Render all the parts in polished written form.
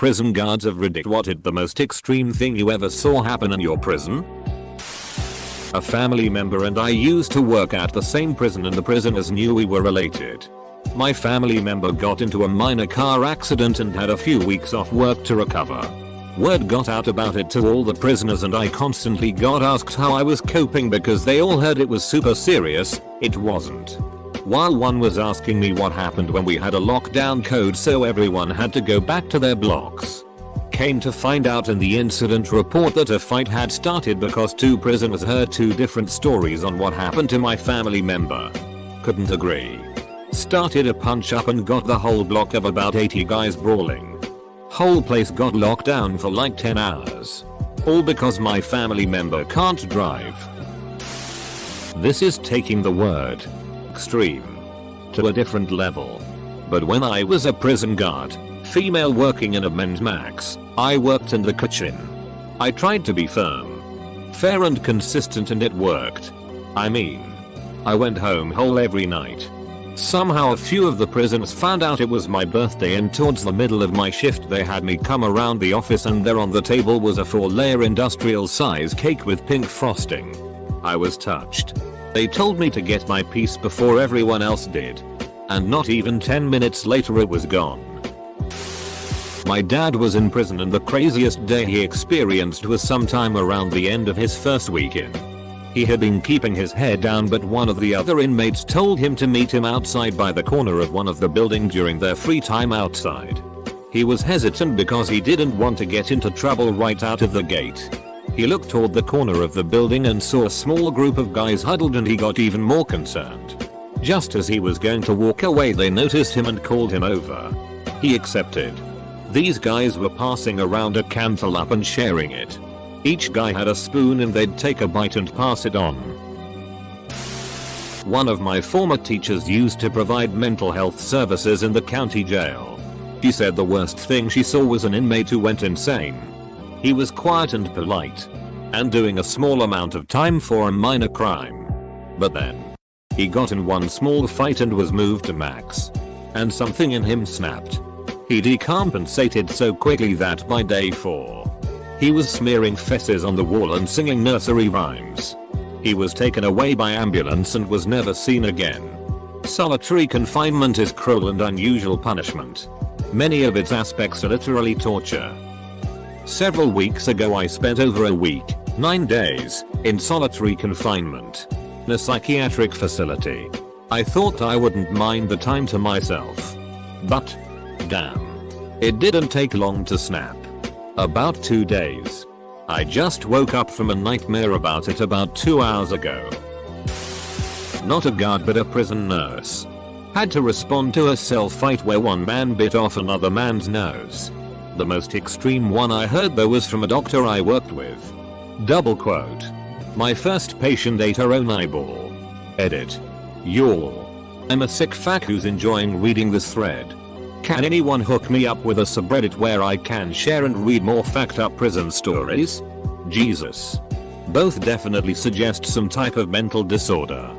prison guards of Reddit. What is the most extreme thing you ever saw happen in your prison? A family member and I used to work at the same prison and the prisoners knew we were related. My family member got into a minor car accident and had a few weeks off work to recover. Word got out about it to all the prisoners and I constantly got asked how I was coping because they all heard it was super serious. It wasn't. While one was asking me what happened when we had a lockdown code so everyone had to go back to their blocks. Came to find out in the incident report that a fight had started because two prisoners heard two different stories on what happened to my family member. Couldn't agree. Started a punch up and got the whole block of about 80 guys brawling. Whole place got locked down for like 10 hours. All because my family member can't drive. This is taking the word extreme to a different level. But when I was a prison guard, female working in a men's max, I worked in the kitchen. I tried to be firm, fair and consistent and it worked. I mean, I went home whole every night. Somehow a few of the prisoners found out it was my birthday and towards the middle of my shift they had me come around the office and there on the table was a 4-layer industrial size cake with pink frosting. I was touched. They told me to get my piece before everyone else did. And not even 10 minutes later it was gone. My dad was in prison and the craziest day he experienced was sometime around the end of his first week in. He had been keeping his head down but one of the other inmates told him to meet him outside by the corner of one of the buildings during their free time outside. He was hesitant because he didn't want to get into trouble right out of the gate. He looked toward the corner of the building and saw a small group of guys huddled and he got even more concerned. Just as he was going to walk away they noticed him and called him over. He accepted. These guys were passing around a cantaloupe and sharing it. Each guy had a spoon and they'd take a bite and pass it on. One of my former teachers used to provide mental health services in the county jail. She said the worst thing she saw was an inmate who went insane. He was quiet and polite, and doing a small amount of time for a minor crime. But then, he got in one small fight and was moved to max. And something in him snapped. He decompensated so quickly that by day 4, he was smearing fesses on the wall and singing nursery rhymes. He was taken away by ambulance and was never seen again. Solitary confinement is cruel and unusual punishment. Many of its aspects are literally torture. Several weeks ago I spent over a week, 9 days, in solitary confinement. In a psychiatric facility. I thought I wouldn't mind the time to myself. But, damn. It didn't take long to snap. About 2 days. I just woke up from a nightmare about it about 2 hours ago. Not a guard but a prison nurse. Had to respond to a cell fight where one man bit off another man's nose. The most extreme one I heard though was from a doctor I worked with. Double quote. My first patient ate her own eyeball. Edit. Yawl. I'm a sick fuck who's enjoying reading this thread. Can anyone hook me up with a subreddit where I can share and read more fucked up prison stories? Jesus. Both definitely suggest some type of mental disorder.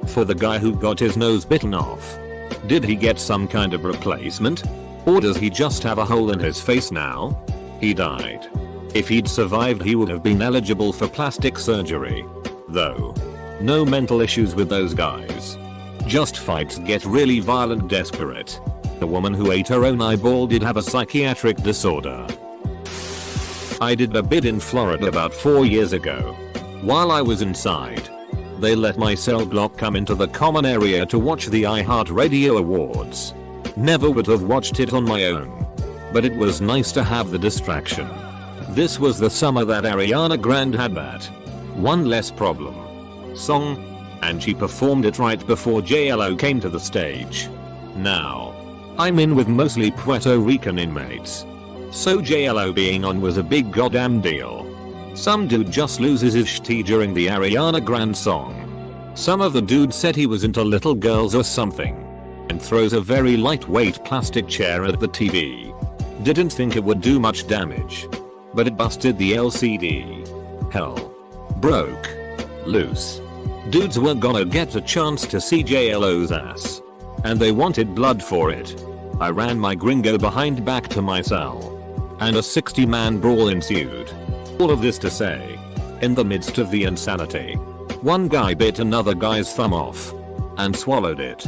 For the guy who got his nose bitten off. Did he get some kind of replacement? Or does he just have a hole in his face now? He died. If he'd survived he would have been eligible for plastic surgery. Though. No mental issues with those guys. Just fights get really violent desperate. The woman who ate her own eyeball did have a psychiatric disorder. I did a bid in Florida about 4 years ago. While I was inside, they let my cell block come into the common area to watch the iHeartRadio Awards. Never would have watched it on my own. But it was nice to have the distraction. This was the summer that Ariana Grande had that One Less Problem song, and she performed it right before JLo came to the stage. Now, I'm in with mostly Puerto Rican inmates. So JLo being on was a big goddamn deal. Some dude just loses his shit during the Ariana Grande song. Some of the dudes said he was into little girls or something. And throws a very lightweight plastic chair at the TV. Didn't think it would do much damage. But it busted the LCD. Hell. Broke. Loose. Dudes were gonna get a chance to see JLo's ass. And they wanted blood for it. I ran my gringo behind back to my cell. and a 60-man brawl ensued. All of this to say, in the midst of the insanity, one guy bit another guy's thumb off and swallowed it.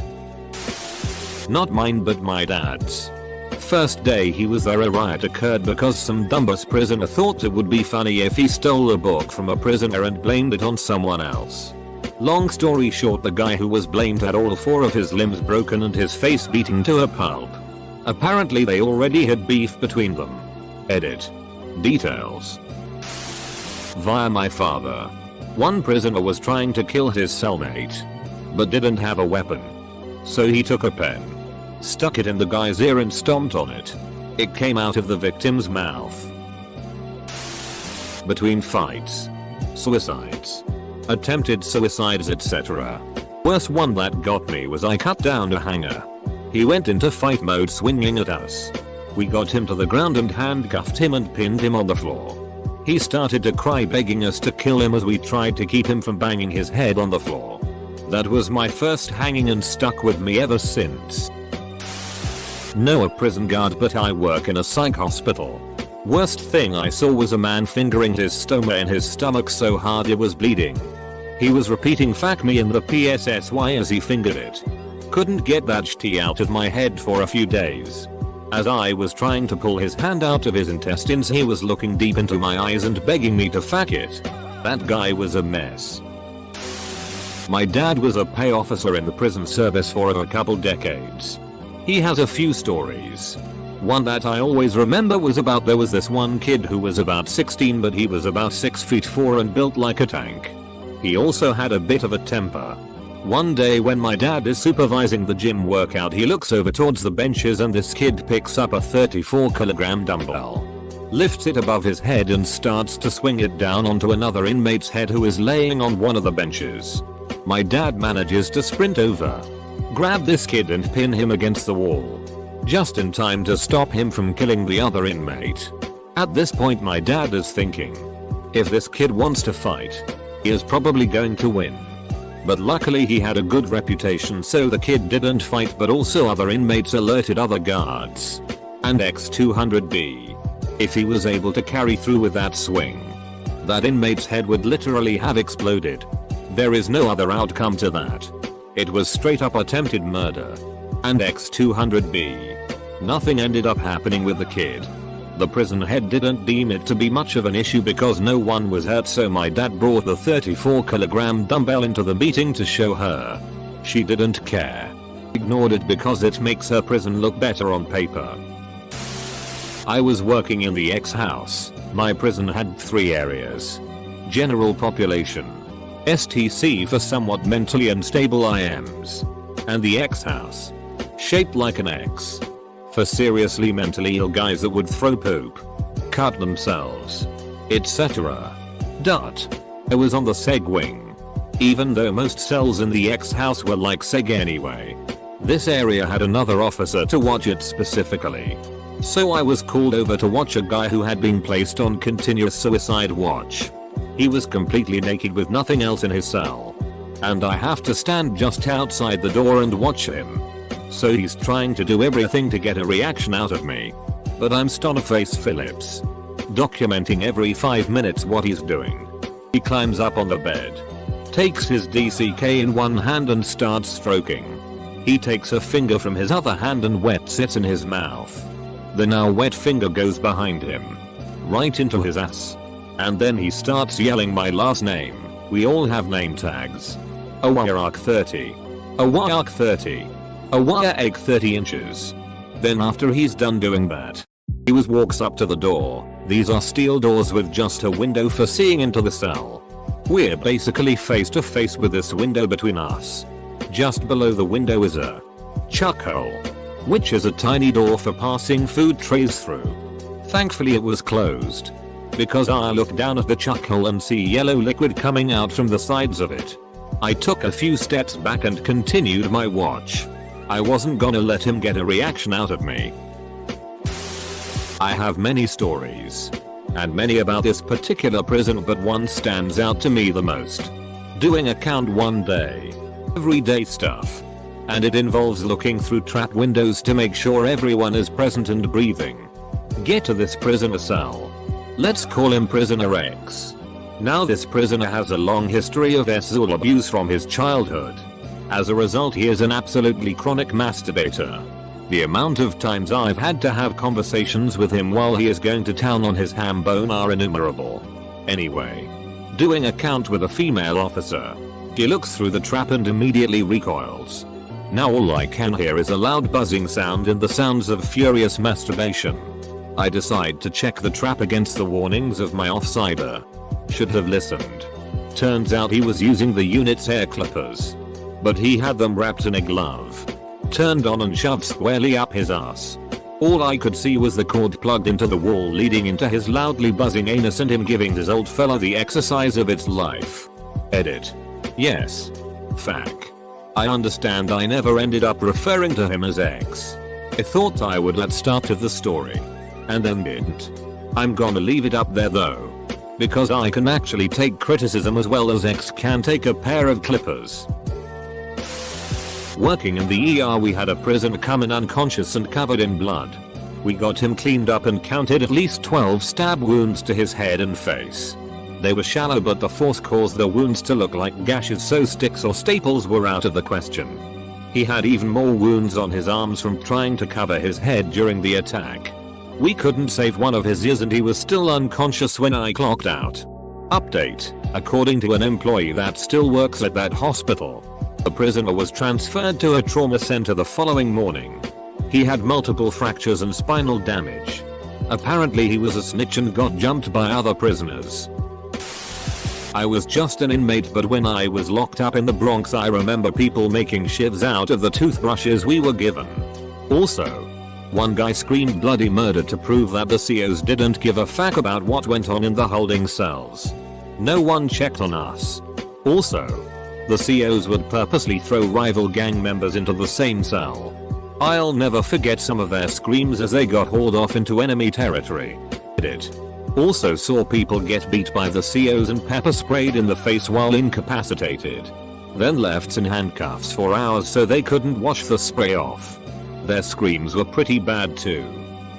Not mine but my dad's. First day he was there, a riot occurred because some dumbass prisoner thought it would be funny if he stole a book from a prisoner and blamed it on someone else. Long story short, the guy who was blamed had all 4 of his limbs broken and his face beaten to a pulp. Apparently they already had beef between them. Edit. Details. Via my father. One prisoner was trying to kill his cellmate, but didn't have a weapon. So he took a pen, stuck it in the guy's ear and stomped on it. It came out of the victim's mouth. Between fights, suicides, attempted suicides, etc. Worst one that got me was I cut down a hanger. He went into fight mode swinging at us. We got him to the ground and handcuffed him and pinned him on the floor. He started to cry, begging us to kill him as we tried to keep him from banging his head on the floor. That was my first hanging and stuck with me ever since. No, a prison guard, but I work in a psych hospital. Worst thing I saw was a man fingering his stoma in his stomach so hard it was bleeding. He was repeating "fuck me" in the PSSY as he fingered it. Couldn't get that shit out of my head for a few days. As I was trying to pull his hand out of his intestines, he was looking deep into my eyes and begging me to fuck it. That guy was a mess. My dad was a pay officer in the prison service for a couple decades. He has a few stories. One that I always remember was about there was this one kid who was about 16 but he was about 6'4" and built like a tank. He also had a bit of a temper. One day when my dad is supervising the gym workout, he looks over towards the benches and this kid picks up a 34-kilogram dumbbell, lifts it above his head and starts to swing it down onto another inmate's head who is laying on one of the benches. My dad manages to sprint over, grab this kid and pin him against the wall, just in time to stop him from killing the other inmate. At this point my dad is thinking, if this kid wants to fight, he is probably going to win. But luckily he had a good reputation, so the kid didn't fight, but also other inmates alerted other guards and X200B. If he was able to carry through with that swing, that inmate's head would literally have exploded. There is no other outcome to that. It was straight up attempted murder. And X200B. Nothing ended up happening with the kid. The prison head didn't deem it to be much of an issue because no one was hurt, so my dad brought the 34-kilogram dumbbell into the meeting to show her. She didn't care. Ignored it because it makes her prison look better on paper. I was working in the X house. My prison had 3 areas. General population, STC for somewhat mentally unstable IMs, and the X house, shaped like an X, for seriously mentally ill guys that would throw poop, cut themselves, etc. I was on the seg wing. Even though most cells in the X house were like seg anyway, this area had another officer to watch it specifically. So I was called over to watch a guy who had been placed on continuous suicide watch. He was completely naked with nothing else in his cell, and I have to stand just outside the door and watch him. So he's trying to do everything to get a reaction out of me, but I'm Stoneface Phillips, documenting every 5 minutes what he's doing. He climbs up on the bed, takes his DCK in one hand and starts stroking. He takes a finger from his other hand and wets it in his mouth. The now wet finger goes behind him, right into his ass. And then he starts yelling my last name. We all have name tags. Awayak 30. Awayak 30. Awayak 30 inches. Then after he's done doing that, he walks up to the door. These are steel doors with just a window for seeing into the cell. We're basically face to face with this window between us. Just below the window is a chuck hole, which is a tiny door for passing food trays through. Thankfully it was closed, because I look down at the chuck hole and see yellow liquid coming out from the sides of it. I took a few steps back and continued my watch. I wasn't gonna let him get a reaction out of me. I have many stories, and many about this particular prison, but one stands out to me the most. Doing a count one day. Everyday stuff. And it involves looking through trap windows to make sure everyone is present and breathing. Get to this prisoner cell. Let's call him Prisoner X. Now this prisoner has a long history of sexual abuse from his childhood. As a result, he is an absolutely chronic masturbator. The amount of times I've had to have conversations with him while he is going to town on his ham bone are innumerable. Anyway, doing a count with a female officer. He looks through the trap and immediately recoils. Now all I can hear is a loud buzzing sound and the sounds of furious masturbation. I decide to check the trap against the warnings of my offsider. Should have listened. Turns out he was using the unit's hair clippers. But he had them wrapped in a glove. Turned on and shoved squarely up his ass. All I could see was the cord plugged into the wall leading into his loudly buzzing anus and him giving his old fella the exercise of its life. Edit. Yes. Fact. I understand I never ended up referring to him as X. I thought I would at start of the story. And then didn't. I'm gonna leave it up there though. Because I can actually take criticism as well as X can take a pair of clippers. Working in the ER, we had a prisoner come in unconscious and covered in blood. We got him cleaned up and counted at least 12 stab wounds to his head and face. They were shallow, but the force caused the wounds to look like gashes, so sticks or staples were out of the question. He had even more wounds on his arms from trying to cover his head during the attack. We couldn't save one of his ears and he was still unconscious when I clocked out. Update: according to an employee that still works at that hospital, the prisoner was transferred to a trauma center the following morning. He had multiple fractures and spinal damage. Apparently he was a snitch and got jumped by other prisoners. I was just an inmate, but when I was locked up in the Bronx I remember people making shivs out of the toothbrushes we were given. Also, one guy screamed bloody murder to prove that the COs didn't give a fuck about what went on in the holding cells. No one checked on us. Also, the COs would purposely throw rival gang members into the same cell. I'll never forget some of their screams as they got hauled off into enemy territory. It also saw people get beat by the COs and pepper sprayed in the face while incapacitated. Then left in handcuffs for hours so they couldn't wash the spray off. Their screams were pretty bad too.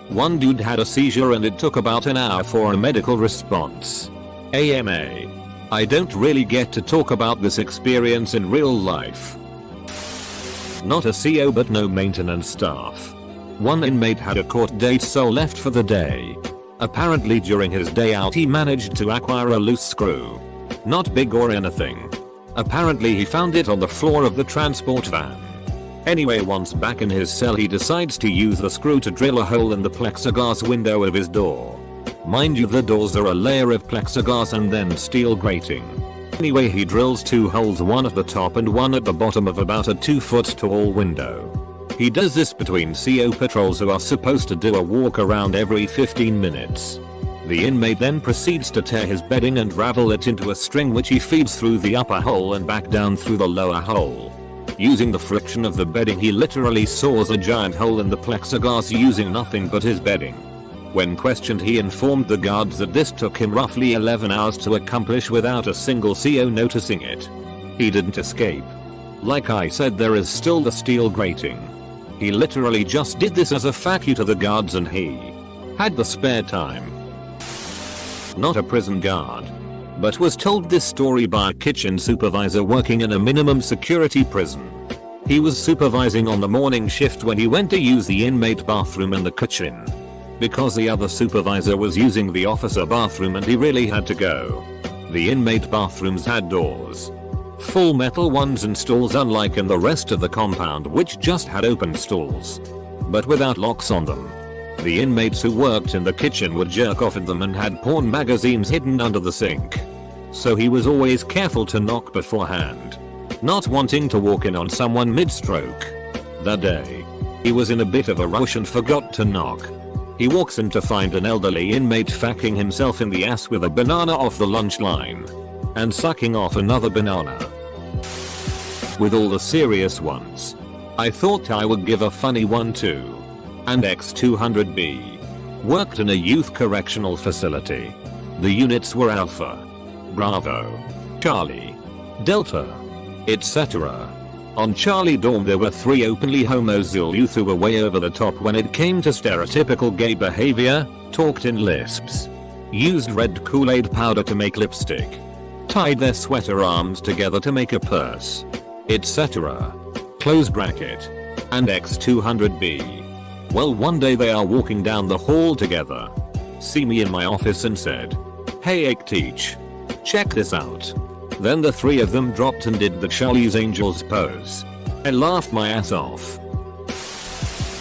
One dude had a seizure and it took about an hour for a medical response. AMA. I don't really get to talk about this experience in real life. Not a CO but no maintenance staff. One inmate had a court date so left for the day. Apparently during his day out he managed to acquire a loose screw. Not big or anything. Apparently he found it on the floor of the transport van. Anyway, once back in his cell he decides to use the screw to drill a hole in the plexiglass window of his door. Mind you, the doors are a layer of plexiglass and then steel grating. Anyway, he drills 2 holes, one at the top and one at the bottom of about a 2-foot tall window. He does this between CO patrols who are supposed to do a walk around every 15 minutes. The inmate then proceeds to tear his bedding and ravel it into a string which he feeds through the upper hole and back down through the lower hole. Using the friction of the bedding he literally saws a giant hole in the plexiglass using nothing but his bedding. When questioned he informed the guards that this took him roughly 11 hours to accomplish without a single CO noticing it. He didn't escape. Like I said, there is still the steel grating. He literally just did this as a fuck you to the guards and he had the spare time. Not a prison guard, but was told this story by a kitchen supervisor working in a minimum security prison. He was supervising on the morning shift when he went to use the inmate bathroom in the kitchen. Because the other supervisor was using the officer bathroom and he really had to go. The inmate bathrooms had doors. Full metal ones and stalls, unlike in the rest of the compound which just had open stalls. But without locks on them. The inmates who worked in the kitchen would jerk off in them and had porn magazines hidden under the sink. So he was always careful to knock beforehand. Not wanting to walk in on someone mid-stroke. That day, he was in a bit of a rush and forgot to knock. He walks in to find an elderly inmate fucking himself in the ass with a banana off the lunch line. And sucking off another banana. With all the serious ones, I thought I would give a funny one too. And X200B worked in a youth correctional facility. The units were Alpha, Bravo, Charlie, Delta, etc. On Charlie Dorm there were 3 openly homosexual youth who were way over the top when it came to stereotypical gay behavior, talked in lisps, used red Kool-Aid powder to make lipstick, tied their sweater arms together to make a purse, etc. Close bracket. And X200B. Well, one day they are walking down the hall together, see me in my office and said, "Hey teach, check this out." Then the 3 of them dropped and did the Charlie's Angels pose. I laughed my ass off.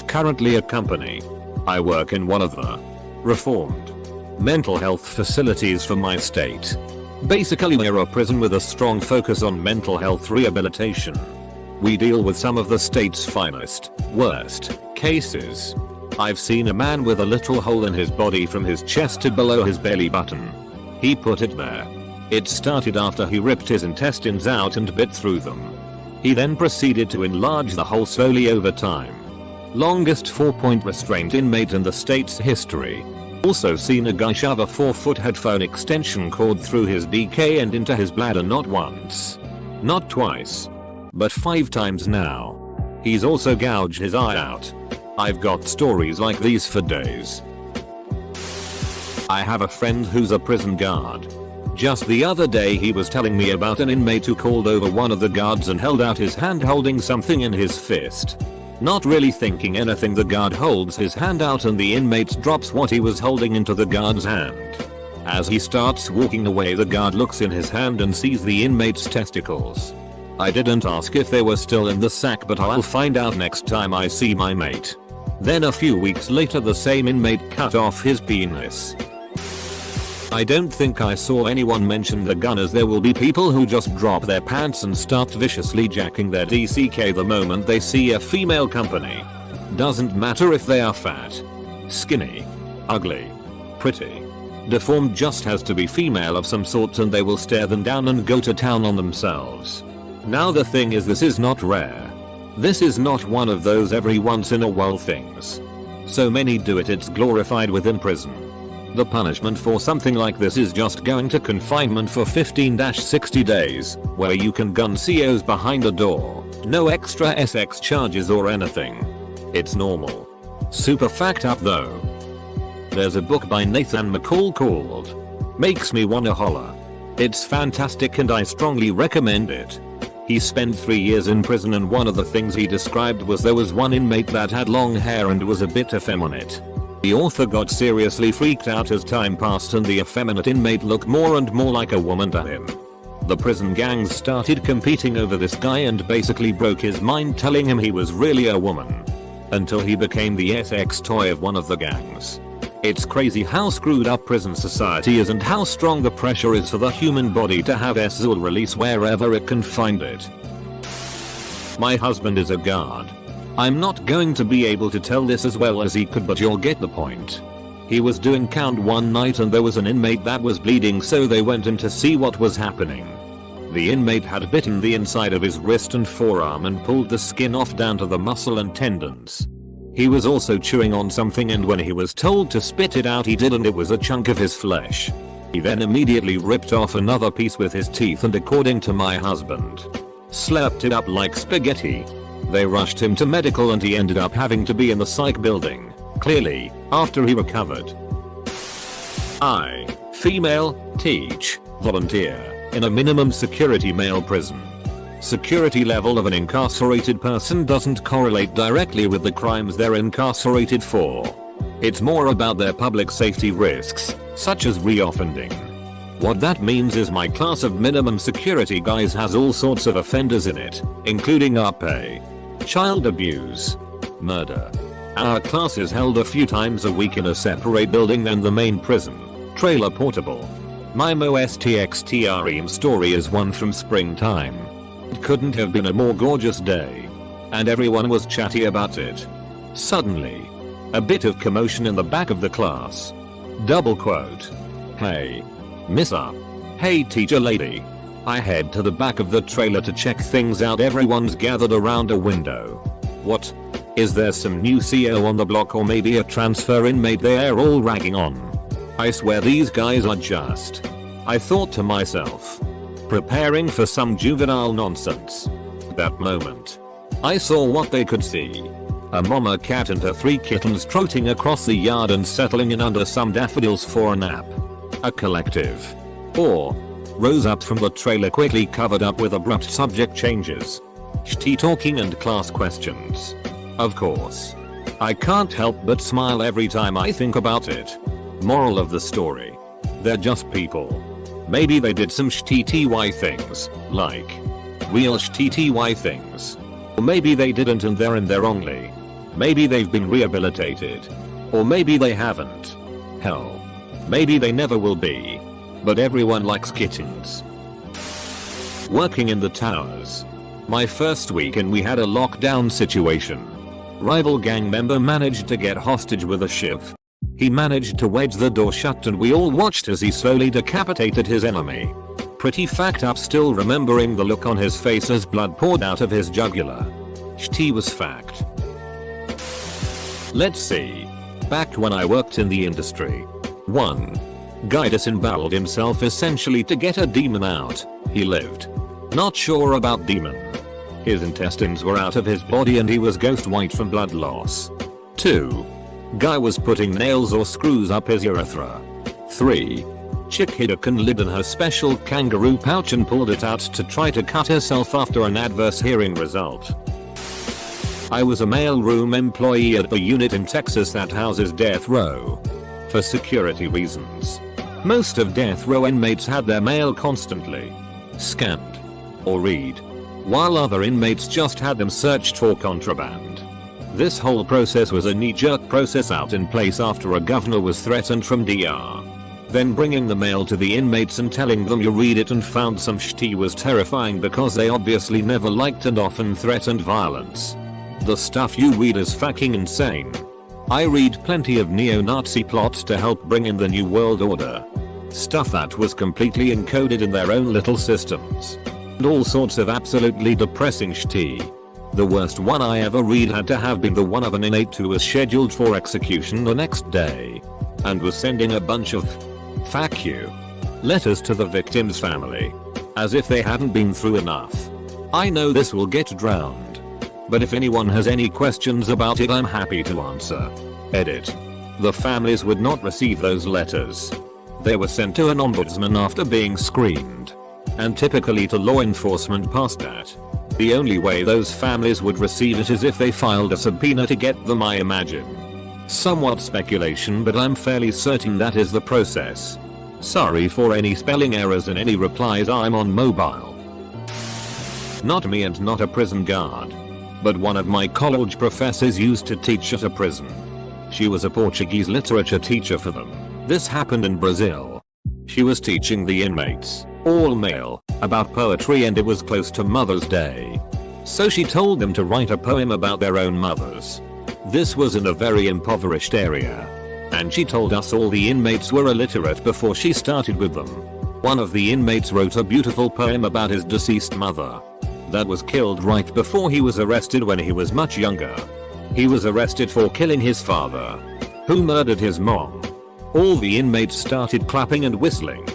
Currently at company, I work in one of the reformed mental health facilities for my state. Basically we're a prison with a strong focus on mental health rehabilitation. We deal with some of the state's finest, worst cases. I've seen a man with a literal hole in his body from his chest to below his belly button. He put it there. It started after he ripped his intestines out and bit through them. He then proceeded to enlarge the hole slowly over time. Longest 4-point restraint inmate in the state's history. Also seen a guy shove a 4-foot headphone extension cord through his DK and into his bladder not once, not twice, but 5 times now. He's also gouged his eye out. I've got stories like these for days. I have a friend who's a prison guard. Just the other day he was telling me about an inmate who called over one of the guards and held out his hand holding something in his fist. Not really thinking anything, the guard holds his hand out and the inmate drops what he was holding into the guard's hand. As he starts walking away, the guard looks in his hand and sees the inmate's testicles. I didn't ask if they were still in the sack, but I'll find out next time I see my mate. Then a few weeks later the same inmate cut off his penis. I don't think I saw anyone mention the gun, as there will be people who just drop their pants and start viciously jacking their DCK the moment they see a female company. Doesn't matter if they are fat, skinny, ugly, pretty, deformed, just has to be female of some sort and they will stare them down and go to town on themselves. Now the thing is, this is not rare. This is not one of those every once in a while things. So many do it, it's glorified within prison. The punishment for something like this is just going to confinement for 15-60 days, where you can gun COs behind a door, no extra SX charges or anything. It's normal. Super fact up though. There's a book by Nathan McCall called Makes Me Wanna Holler. It's fantastic and I strongly recommend it. He spent 3 years in prison and one of the things he described was there was one inmate that had long hair and was a bit effeminate. The author got seriously freaked out as time passed and the effeminate inmate looked more and more like a woman to him. The prison gangs started competing over this guy and basically broke his mind, telling him he was really a woman. Until he became the SX toy of one of the gangs. It's crazy how screwed up prison society is and how strong the pressure is for the human body to have SZL release wherever it can find it. My husband is a guard. I'm not going to be able to tell this as well as he could, but you'll get the point. He was doing count one night and there was an inmate that was bleeding, so they went in to see what was happening. The inmate had bitten the inside of his wrist and forearm and pulled the skin off down to the muscle and tendons. He was also chewing on something and when he was told to spit it out he did, and it was a chunk of his flesh. He then immediately ripped off another piece with his teeth and, according to my husband, slurped it up like spaghetti. They rushed him to medical and he ended up having to be in the psych building, clearly, after he recovered. I, female, teach, volunteer, in a minimum security male prison. Security level of an incarcerated person doesn't correlate directly with the crimes they're incarcerated for. It's more about their public safety risks, such as reoffending. What that means is my class of minimum security guys has all sorts of offenders in it, including RP, child abuse, murder. Our class is held a few times a week in a separate building than the main prison, trailer portable. My most extreme story is one from springtime. It couldn't have been a more gorgeous day. And everyone was chatty about it. Suddenly, a bit of commotion in the back of the class. Double quote. Hey, Missa. Hey teacher lady. I head to the back of the trailer to check things out. Everyone's gathered around a window. What? Is there some new CO on the block or maybe a transfer inmate they're all ragging on? I swear these guys are just. I thought to myself. Preparing for some juvenile nonsense. at that moment. I saw what they could see. A mama cat and her 3 kittens trotting across the yard and settling in under some daffodils for a nap. A collective. Or rose up from the trailer quickly covered up with abrupt subject changes. Shti talking and class questions. Of course. I can't help but smile every time I think about it. Moral of the story. They're just people. Maybe they did some shty things, like real shty things. Or maybe they didn't and they're in there wrongly. Maybe they've been rehabilitated. Or maybe they haven't. Hell. Maybe they never will be. But everyone likes kittens. Working in the towers. My first week and we had a lockdown situation. Rival gang member managed to get hostage with a shiv. He managed to wedge the door shut and we all watched as he slowly decapitated his enemy. Pretty fact up, still remembering the look on his face as blood poured out of his jugular. Shti was fact. Let's see. Back when I worked in the industry. 1. Guy disemboweled himself essentially to get a demon out. He lived. Not sure about demon. His intestines were out of his body and he was ghost white from blood loss. 2. Guy was putting nails or screws up his urethra. 3. Chick hid a can lid in her special kangaroo pouch and pulled it out to try to cut herself after an adverse hearing result. I was a mailroom employee at the unit in Texas that houses death row. For security reasons. Most of death row inmates had their mail constantly scanned or read, while other inmates just had them searched for contraband. This whole process was a knee-jerk process out in place after a governor was threatened from DR. Then bringing the mail to the inmates and telling them you read it and found some shti was terrifying because they obviously never liked and often threatened violence. The stuff you read is fucking insane. I read plenty of neo-Nazi plots to help bring in the New World Order. Stuff that was completely encoded in their own little systems. And all sorts of absolutely depressing shti. The worst one I ever read had to have been the one of an inmate who was scheduled for execution the next day. And was sending a bunch of fuck you letters to the victim's family. As if they hadn't been through enough. I know this will get drowned. But if anyone has any questions about it, I'm happy to answer. Edit. The families would not receive those letters. They were sent to an ombudsman after being screened. And typically to law enforcement past that. The only way those families would receive it is if they filed a subpoena to get them, I imagine. Somewhat speculation, but I'm fairly certain that is the process. Sorry for any spelling errors and any replies, I'm on mobile. Not me and not a prison guard. But one of my college professors used to teach at a prison. She was a Portuguese literature teacher for them. This happened in Brazil. She was teaching the inmates, all male, about poetry and it was close to Mother's Day. So she told them to write a poem about their own mothers. This was in a very impoverished area. And she told us all the inmates were illiterate before she started with them. One of the inmates wrote a beautiful poem about his deceased mother. That was killed right before he was arrested when he was much younger. He was arrested for killing his father, who murdered his mom. All the inmates started clapping and whistling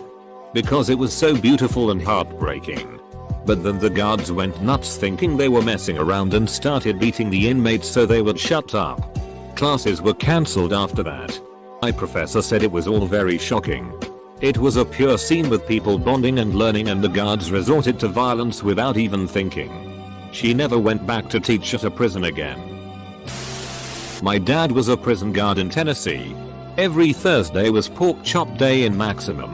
because it was so beautiful and heartbreaking. But then the guards went nuts thinking they were messing around and started beating the inmates so they would shut up. Classes were cancelled after that. My professor said it was all very shocking. It was a pure scene with people bonding and learning and the guards resorted to violence without even thinking. She never went back to teach at a prison again. My dad was a prison guard in Tennessee. Every Thursday was pork chop day in Maximum.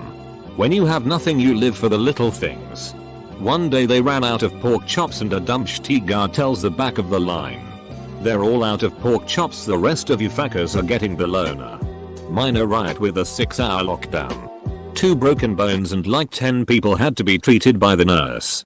When you have nothing you live for the little things. One day they ran out of pork chops and a dumb shti guard tells the back of the line. They're all out of pork chops, the rest of you fuckers are getting bologna. Minor riot with a 6-hour lockdown. 2 broken bones and like 10 people had to be treated by the nurse.